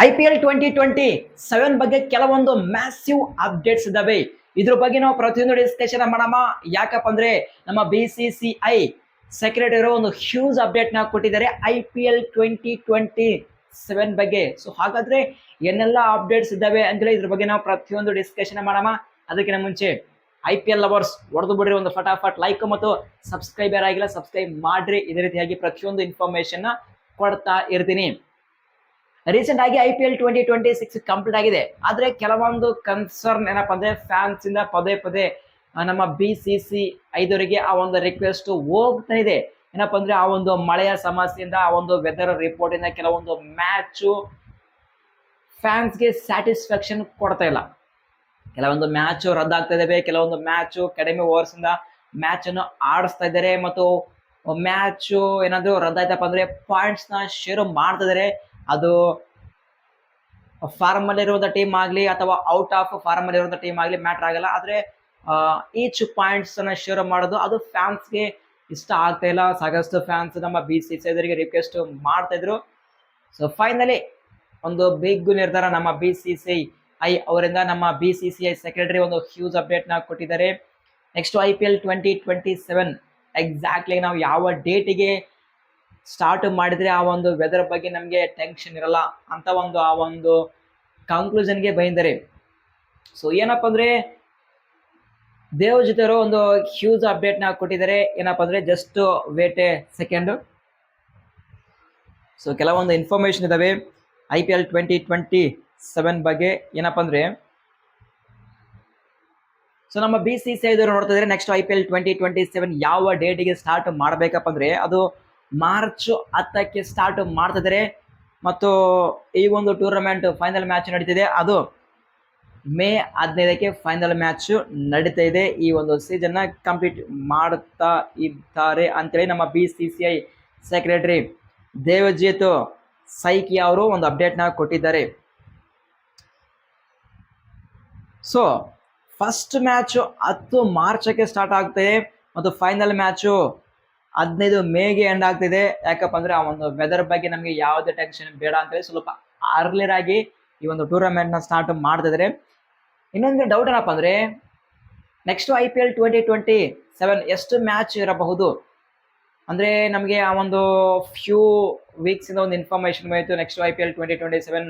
IPL 2027 ಬಗ್ಗೆ ಕೆಲವೊಂದು massive updates ಇದಾವೆ. ಇದ್ರ ಬಗ್ಗೆ ನಾವು ಪ್ರತಿಯೊಂದು ಡಿಸ್ಕಷನ್ ಮಾಡೋಣ. ಯಾಕಪ್ಪ ಅಂದ್ರೆ ನಮ್ಮ BCCI ಸೆಕ್ರೆಟರಿ ಒಂದು ಹ್ಯೂಜ್ ಅಪ್ಡೇಟ್ ನ ಕೊಟ್ಟಿದ್ದಾರೆ IPL 2027 ಬಗ್ಗೆ. ಸೊ ಹಾಗಾದ್ರೆ ಏನೆಲ್ಲ ಅಪ್ಡೇಟ್ಸ್ ಇದಾವೆ ಅಂತೇಳಿ ಇದ್ರ ಬಗ್ಗೆ ನಾವು ಪ್ರತಿಯೊಂದು ಡಿಸ್ಕಷನ್ ಮಾಡೋಣ. ಅದಕ್ಕಿಂತ ಮುಂಚೆ IPL ಲವರ್ಸ್ ಹೊಡೆದು ಬಿಡ್ರಿ ಒಂದು ಫಟಾಫಟ್ ಲೈಕ್ ಮತ್ತು ಸಬ್ಸ್ಕ್ರೈಬರ್ ಆಗಿಲ್ಲ ಸಬ್ಸ್ಕ್ರೈಬ್ ಮಾಡ್ರಿ. ಇದೇ ರೀತಿಯಾಗಿ ಪ್ರತಿಯೊಂದು ಇನ್ಫಾರ್ಮೇಶನ್ ಕೊಡ್ತಾ ಇರ್ತೀನಿ. ರೀಸೆಂಟ್ ಆಗಿ IPL 2026 ಕಂಪ್ಲೀಟ್ ಆಗಿದೆ. ಆದ್ರೆ ಕೆಲವೊಂದು ಕನ್ಸರ್ನ್ ಏನಪ್ಪಾ ಅಂದ್ರೆ ಫ್ಯಾನ್ಸ್ ಇಂದ ಪದೇ ಪದೇ ನಮ್ಮ BCCI ದವರಿಗೆ ಆ ಒಂದು ರಿಕ್ವೆಸ್ಟ್ ಹೋಗ್ತಾ ಇದೆ. ಏನಪ್ಪಾ ಅಂದ್ರೆ ಆ ಒಂದು ಮಳೆಯ ಸಮಸ್ಯೆಯಿಂದ ಆ ಒಂದು ವೆದರ್ ರಿಪೋರ್ಟ್ ಇಂದ ಕೆಲವೊಂದು ಮ್ಯಾಚ್ ಫ್ಯಾನ್ಸ್ಗೆ ಸ್ಯಾಟಿಸ್ಫ್ಯಾಕ್ಷನ್ ಕೊಡ್ತಾ ಇಲ್ಲ. ಕೆಲವೊಂದು ಮ್ಯಾಚ್ ರದ್ದಾಗ್ತಾ ಇದಾವೆ, ಕೆಲವೊಂದು ಮ್ಯಾಚ್ ಕಡಿಮೆ ಓವರ್ಸ್ ಇಂದ ಮ್ಯಾಚ್ ಅನ್ನು ಆಡಿಸ್ತಾ ಇದ್ದಾರೆ ಮತ್ತು ಮ್ಯಾಚ್ ಏನಾದ್ರು ರದ್ದಾಯ್ತಪ್ಪ ಅಂದ್ರೆ ಪಾಯಿಂಟ್ಸ್ ನ ಶೇರ್ ಮಾಡ್ತಾ ಇದಾರೆ. ಅದು ಫಾರ್ಮ್ ಅಲ್ಲಿ ಇರುವಂತ ಟೀಮ್ ಆಗ್ಲಿ ಅಥವಾ ಔಟ್ ಆಫ್ ಫಾರ್ಮ್ ಅಲ್ಲಿ ಇರುವಂತ ಟೀಮ್ ಆಗ್ಲಿ ಮ್ಯಾಟರ್ ಆಗಲ್ಲ. ಆದ್ರೆ ಈಚ್ ಪಾಯಿಂಟ್ಸ್ ಅನ್ನ ಶೇರ್ ಮಾಡೋದು ಅದು ಫ್ಯಾನ್ಸ್ಗೆ ಇಷ್ಟ ಆಗ್ತಾ ಇಲ್ಲ. ಸಾಕಷ್ಟು ಫ್ಯಾನ್ಸ್ ನಮ್ಮ BCCI ರಿಕ್ವೆಸ್ಟ್ ಮಾಡ್ತಾ ಇದ್ರು. ಸೊ ಫೈನಲಿ ಒಂದು ಬಿಗ್ ನಿರ್ಧಾರ ನಮ್ಮ BCCI ಅವರಿಂದ ನಮ್ಮ BCCI ಸೆಕ್ರೆಟರಿ ಒಂದು ಹ್ಯೂಜ್ ಅಪ್ಡೇಟ್ ನ ಕೊಟ್ಟಿದ್ದಾರೆ. ನೆಕ್ಸ್ಟ್ IPL 2027 ಎಕ್ಸಾಕ್ಟ್ಲಿ ನಾವು ಯಾವ ಡೇಟಿಗೆ ಸ್ಟಾರ್ಟ್ ಮಾಡಿದ್ರೆ ಆ ಒಂದು ವೆದರ್ ಬಗ್ಗೆ ನಮಗೆ ಟೆನ್ಷನ್ ಇರಲ್ಲ ಅಂತ ಆ ಒಂದು ಕನ್ಕ್ಲೂಷನ್ಗೆ ಬಂದಿದ್ದಾರೆ. ಸೊ ಏನಪ್ಪ ಅಂದ್ರೆ ದೇವ್ ಜೊತೆ ಒಂದು ಹ್ಯೂಜ್ ಅಪ್ಡೇಟ್ ನ ಕೊಟ್ಟಿದ್ದಾರೆ. ಏನಪ್ಪ ಅಂದ್ರೆ just wait a second. So ಕೆಲವೊಂದು ಇನ್ಫಾರ್ಮೇಶನ್ ಇದಾವೆ IPL 2027 ಬಗ್ಗೆ. ಏನಪ್ಪ ಅಂದ್ರೆ ಸೊ ನಮ್ಮ BCCI ನೋಡ್ತಾ ಇದ್ರೆ ನೆಕ್ಸ್ಟ್ IPL 2027 ಯಾವ ಡೇಟಿಗೆ ಸ್ಟಾರ್ಟ್ ಮಾಡ್ಬೇಕಪ್ಪ ಅಂದ್ರೆ ಅದು ಮಾರ್ಚ್ 10ಕ್ಕೆ ಸ್ಟಾರ್ಟ್ ಮಾಡ್ತಿದ್ದಾರೆ. ಮತ್ತು ಈ ಒಂದು ಟೂರ್ನಮೆಂಟ್ ಫೈನಲ್ ಮ್ಯಾಚ್ ನಡೀತಿದೆ, ಅದು ಮೇ 15ಕ್ಕೆ ಫೈನಲ್ ಮ್ಯಾಚ್ ನಡೀತಾ ಇದೆ. ಈ ಒಂದು ಸೀಸನ್ ನ ಕಂಪ್ಲೀಟ್ ಮಾಡ್ತಾ ಇದ್ದಾರೆ ಅಂತೇಳಿ ನಮ್ಮ BCCI ಸೆಕ್ರೆಟರಿ ದೇವಜಿತ್ ಸೈಕಿ ಅವರು ಒಂದು ಅಪ್ಡೇಟ್ ನ ಕೊಟ್ಟಿದ್ದಾರೆ. ಸೊ ಫಸ್ಟ್ ಮ್ಯಾಚ್ 10 ಮಾರ್ಚ್ಗೆ ಸ್ಟಾರ್ಟ್ ಆಗ್ತದೆ ಮತ್ತು ಫೈನಲ್ ಮ್ಯಾಚ್ 15 ಮೇಗೆ ಎಂಡ್ ಆಗ್ತಿದೆ. ಯಾಕಪ್ಪ ಅಂದ್ರೆ ಆ ಒಂದು ವೆದರ್ ಬಗ್ಗೆ ನಮಗೆ ಯಾವುದೇ ಟೆನ್ಷನ್ ಬೇಡ ಅಂತೇಳಿ ಸ್ವಲ್ಪ ಅರ್ಲಿಯರ್ ಆಗಿ ಈ ಒಂದು ಟೂರ್ನಮೆಂಟ್ ನ ಸ್ಟಾರ್ಟ್ ಮಾಡ್ತಿದ್ರೆ. ಇನ್ನೊಂದು ಡೌಟ್ ಏನಪ್ಪ ಅಂದ್ರೆ ನೆಕ್ಸ್ಟ್ IPL 2027 ಎಷ್ಟು ಮ್ಯಾಚ್ ಇರಬಹುದು ಅಂದ್ರೆ ನಮಗೆ ಆ ಒಂದು ಫ್ಯೂ ವೀಕ್ಸ್ ಇಂದ ಒಂದು ಇನ್ಫಾರ್ಮೇಶನ್ ಬಂದಿತ್ತು. ನೆಕ್ಸ್ಟ್ IPL 2027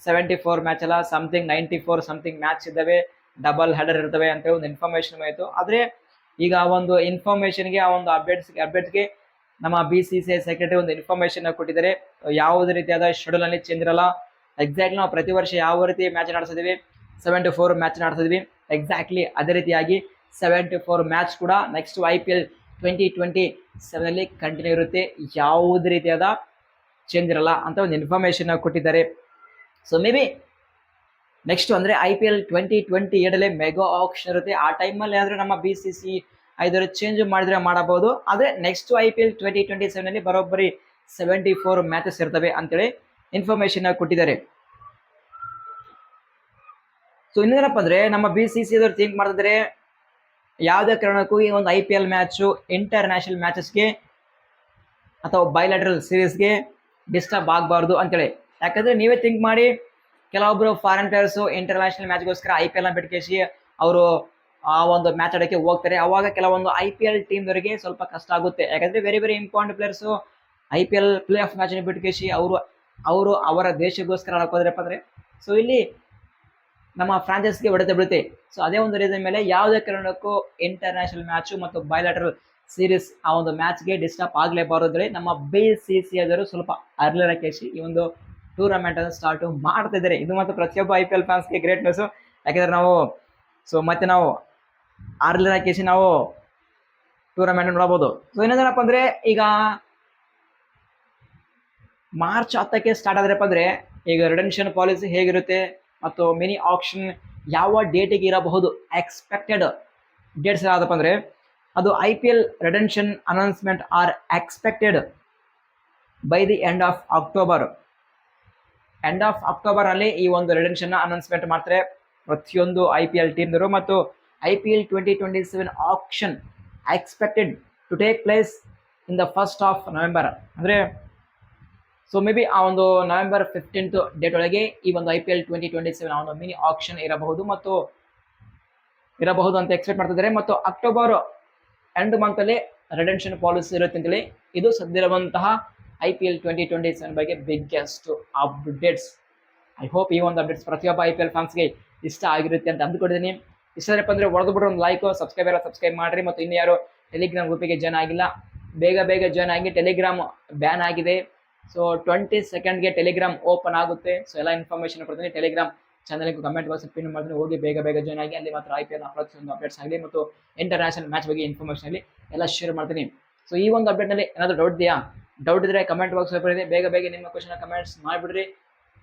74 ಮ್ಯಾಚ್ ಅಲ್ಲ, ಸಮಥಿಂಗ್ 94 ಸಮಥಿಂಗ್ ಮ್ಯಾಚ್ ಇದ್ದಾವೆ, ಡಬಲ್ ಹೆಡರ್ ಇರ್ತವೆ ಅಂತ ಒಂದು ಇನ್ಫಾರ್ಮೇಶನ್ ಬಂದಿತ್ತು. ಆದ್ರೆ ಈಗ ಆ ಒಂದು ಇನ್ಫಾರ್ಮೇಶನ್ಗೆ ಆ ಒಂದು ಅಪ್ಡೇಟ್ಸ್ಗೆ ನಮ್ಮ BCCI ಸೆಕ್ರೆಟರಿ ಒಂದು ಇನ್ಫಾರ್ಮೇಶನ್ ಕೊಟ್ಟಿದ್ದಾರೆ. ಯಾವುದೇ ರೀತಿಯಾದ ಶೆಡ್ಯೂಲ್ ಅಲ್ಲಿ ಚೇಂಜ್ ಇರಲ್ಲ. ಎಕ್ಸಾಕ್ಟ್ಲಿ ನಾವು ಪ್ರತಿ ವರ್ಷ ಯಾವ ರೀತಿ ಮ್ಯಾಚ್ ನಡೆಸಿದ್ವಿ 74 ಮ್ಯಾಚ್ ನಡೆಸಿದ್ವಿ, ಎಕ್ಸಾಕ್ಟ್ಲಿ ಅದೇ ರೀತಿಯಾಗಿ 74 ಮ್ಯಾಚ್ ಕೂಡ ನೆಕ್ಸ್ಟ್ IPL 2027 ಅಲ್ಲಿ ಕಂಟಿನ್ಯೂ ಇರುತ್ತೆ. ಯಾವುದೇ ರೀತಿಯಾದ ಚೇಂಜ್ ಇರಲ್ಲ ಅಂತ ಒಂದು ಇನ್ಫಾರ್ಮೇಶನ್ ಕೊಟ್ಟಿದ್ದಾರೆ. ಸೊ ಮೇ ಬಿ ನೆಕ್ಸ್ಟ್ ಅಂದ್ರೆ IPL 2027 ಮೆಗಾ ಆಕ್ಷನ್ ಇರುತ್ತೆ. ಆ ಟೈಮಲ್ಲಿ ಆದ್ರೆ ನಮ್ಮ BCCI ಚೇಂಜ್ ಮಾಡಿದ್ರೆ ಮಾಡಬಹುದು. ಆದ್ರೆ ನೆಕ್ಸ್ಟ್ IPL 2027 ಅಲ್ಲಿ ಬರೋಬ್ಬರಿ 74 ಮ್ಯಾಚಸ್ ಇರ್ತವೆ ಅಂತೇಳಿ ಇನ್ಫಾರ್ಮೇಶನ್ ಕೊಟ್ಟಿದ್ದಾರೆ. ಸೊ ಇನ್ನೇನಪ್ಪ ಅಂದ್ರೆ ನಮ್ಮ BCCI ಥಿಂಕ್ ಮಾಡ್ತಿದ್ರೆ ಯಾವುದೇ ಕಾರಣಕ್ಕೂ ಈ ಒಂದು IPL ಮ್ಯಾಚ್ ಇಂಟರ್ನ್ಯಾಷನಲ್ ಮ್ಯಾಚಸ್ಗೆ ಅಥವಾ ಬೈಲ್ಯಾಟ್ರಲ್ ಸೀರೀಸ್ಗೆ ಡಿಸ್ಟರ್ಬ್ ಆಗಬಾರ್ದು ಅಂತೇಳಿ. ಯಾಕಂದ್ರೆ ನೀವೇ ಥಿಂಕ್ ಮಾಡಿ, ಕೆಲವೊಬ್ರು ಫಾರಿನ್ ಪ್ಲೇಯರ್ಸ್ ಇಂಟರ್ನ್ಯಾಷನಲ್ ಮ್ಯಾಚ್ಗೋಸ್ಕರ IPL ನ ಬಿಟ್ಕೇಸಿ ಅವರು ಆ ಒಂದು ಮ್ಯಾಚ್ ಆಡೋಕ್ಕೆ ಹೋಗ್ತಾರೆ. ಅವಾಗ ಕೆಲವೊಂದು IPL ಟೀಮ್ದವರಿಗೆ ಸ್ವಲ್ಪ ಕಷ್ಟ ಆಗುತ್ತೆ. ಯಾಕಂದ್ರೆ very very important players IPL play off match ಬಿಟ್ಕೇಸಿ ಅವರು ಅವರ ದೇಶಕ್ಕೋಸ್ಕರ ಆಡೋಕೋದ್ರಪ್ಪ ಅಂದ್ರೆ ಸೊ ಇಲ್ಲಿ ನಮ್ಮ ಫ್ರಾಂಚೈಸ್ಗೆ ಹೊಡೆತ ಬೀಳುತ್ತೆ. ಸೊ ಅದೇ ಒಂದು ರೀಸನ್ ಮೇಲೆ ಯಾವುದೇ ಕಾರಣಕ್ಕೂ ಇಂಟರ್ನ್ಯಾಷನಲ್ ಮ್ಯಾಚ್ ಮತ್ತು ಬೈಲ್ಯಾಟ್ರಲ್ ಸೀರೀಸ್ ಆ ಒಂದು ಮ್ಯಾಚ್ಗೆ ಡಿಸ್ಟರ್ಬ್ ಆಗಲೇಬಾರದು. ನಮ್ಮ BCCI ಸ್ವಲ್ಪ ಅರ್ಲಿಯರ್ ಕೇಸಿ ಈ ಒಂದು ಟೂರ್ನಮೆಂಟ್ ಅನ್ನು ಸ್ಟಾರ್ಟ್ ಮಾಡ್ತಾ ಇದ್ದಾರೆ. ಇದು ಮತ್ತು ಪ್ರತಿಯೊಬ್ಬ IPL ಫ್ಯಾನ್ಸ್ಗೆ ಗ್ರೇಟ್ ನ್ಯೂಸ್. ಯಾಕಂದ್ರೆ ನಾವು ಮತ್ತೆ ನಾವು ಅರ್ಲಿಯರ್ ಕೇಸಿ ನಾವು ಟೂರ್ನಮೆಂಟ್ ನೋಡಬಹುದು. ಸೊ ಇನ್ನೊಂದೇನಪ್ಪ ಅಂದ್ರೆ ಈಗ ಮಾರ್ಚ್ 10ಕ್ಕೆ ಸ್ಟಾರ್ಟ್ ಆದ್ರಪ್ಪ ಅಂದ್ರೆ ಈಗ ರಿಡೆಂಪ್ಷನ್ ಪಾಲಿಸಿ ಹೇಗಿರುತ್ತೆ ಮತ್ತು ಮಿನಿ ಆಕ್ಷನ್ ಯಾವ ಡೇಟಿಗೆ ಇರಬಹುದು, ಎಕ್ಸ್ಪೆಕ್ಟೆಡ್ ಡೇಟ್ಸ್ ಯಾವ್ದಪ್ಪ ಅಂದ್ರೆ ಅದು IPL redemption announcement R expected by the end of October ಅಲ್ಲಿ ಈ ಒಂದು ರಿಡೆಂಪ್ಷನ್ ಅನೌನ್ಸ್ಮೆಂಟ್ ಮಾಡ್ತಾರೆ ಪ್ರತಿಯೊಂದು IPL ಟೀಮ್ದರು. ಮತ್ತು IPL 2027 auction expected to take place in the 1st of November. ಅಂದ್ರೆ ಸೊ ಮೇ ಬಿ ಆ ಒಂದು ನವೆಂಬರ್ 15th ಡೇಟ್ ಒಳಗೆ ಈ ಒಂದು IPL 2027 ಆ ಒಂದು ಮಿನಿ ಆಕ್ಷನ್ ಇರಬಹುದು ಅಂತ ಎಕ್ಸ್ಪೆಕ್ಟ್ ಮಾಡ್ತಿದ್ದಾರೆ. ಮತ್ತು ಅಕ್ಟೋಬರ್ ಎಂಡ್ ಮಂತ್ ಅಲ್ಲಿ ರಿಡೆಂಪ್ಷನ್ ಪಾಲಿಸಿ ಇರುತ್ತೆ ಅಂತೇಳಿ ಇದು ಸದ್ದಿರುವಂತಹ IPL 2027 ಬಗ್ಗೆ ಬಿಗ್ಗೆಸ್ಟ್ ಅಪ್ಡೇಟ್ಸ್. ಐ ಹೋಪ್ ಈ ಒಂದು ಅಪ್ಡೇಟ್ಸ್ ಪ್ರತಿಯೊಬ್ಬ IPL ಫ್ಯಾನ್ಸ್ಗೆ ಇಷ್ಟ ಆಗಿರುತ್ತೆ ಅಂತ ಅಂದ್ಕೊಂಡಿದ್ದೀನಿ. ಇಷ್ಟಪ್ಪ ಅಂದ್ರೆ ಹೊಡೆದು ಬಿಡ್ರೆ ಒಂದು ಲೈಕ್, ಸಬ್ಸ್ಕ್ರೈಬ್ ಮಾಡ್ರಿ. ಮತ್ತು ಇನ್ನು ಯಾರು ಟೆಲಿಗ್ರಾಮ್ ಗ್ರೂಪಿಗೆ ಜಾಯ್ನ್ ಆಗಿಲ್ಲ, ಬೇಗ ಜಾಯ್ನ್ ಆಗಿ. ಟೆಲಿಗ್ರಾಮ್ ಬ್ಯಾನ್ ಆಗಿದೆ. ಸೊ 22nd ಟೆಲಿಗ್ರಾಮ್ ಓಪನ್ ಆಗುತ್ತೆ. ಸೊ ಎಲ್ಲ ಇನ್ಫಾರ್ಮೇಶನ್ ಕೊಡ್ತೀನಿ. ಟೆಲಿಗ್ರಾಮ್ ಚಾನಲ್ಗೆ ಕಮೆಂಟ್ ಬಾಕ್ಸ್ ಪಿನ್ ಮಾಡ್ತೀನಿ, ಹೋಗಿ ಬೇಗ ಜಾಯ್ನ್ ಆಗಿ. ಅಲ್ಲಿ ಮಾತ್ರ IPL ಪ್ರತಿಯೊಂದು ಅಪ್ಡೇಟ್ಸ್ ಆಗಲಿ ಮತ್ತು ಇಂಟರ್ನ್ಯಾಷನಲ್ ಮ್ಯಾಚ್ ಬಗ್ಗೆ ಇನ್ಫಾರ್ಮೇಷನ್ ಆಗಲಿ ಎಲ್ಲ ಶೇರ್ ಮಾಡ್ತೀನಿ. ಸೊ ಈ ಒಂದು ಅಪ್ಡೇಟ್ನಲ್ಲಿ ಏನಾದರೂ ಡೌಟ್ ಇದ್ರೆ ಕಮೆಂಟ್ ಬಾಕ್ಸ್ ಇದೆ, ಬೇಗ ನಿಮ್ಮ ಕ್ವಶನ್ ಕಮೆಂಟ್ಸ್ ಮಾಡಿಬಿಡ್ರಿ.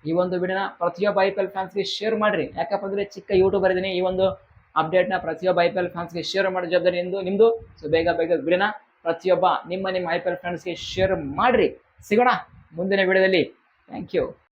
ಈ ಒಂದು ವಿಡಿಯೋನ ಪ್ರತಿಯೊಬ್ಬ IPL ಫ್ಯಾನ್ಸ್ಗೆ ಶೇರ್ ಮಾಡ್ರಿ. ಯಾಕಪ್ಪ ಅಂದ್ರೆ ಚಿಕ್ಕ ಯೂಟ್ಯೂಬರ್ ಇದ್ದೀನಿ, ಈ ಒಂದು ಅಪ್ಡೇಟ್ನ ಪ್ರತಿಯೊಬ್ಬ IPL ಫ್ಯಾನ್ಸ್ಗೆ ಶೇರ್ ಮಾಡೋ ಜವಾಬ್ದಾರಿ ನಿಮ್ದು. ಸೊ ಬೇಗ ವಿಡಿಯೋನ ಪ್ರತಿಯೊಬ್ಬ ನಿಮ್ಮ IPL ಫ್ರೆಂಡ್ಸ್ಗೆ ಶೇರ್ ಮಾಡ್ರಿ. ಸಿಗೋಣ ಮುಂದಿನ ವಿಡಿಯೋದಲ್ಲಿ. Thank you.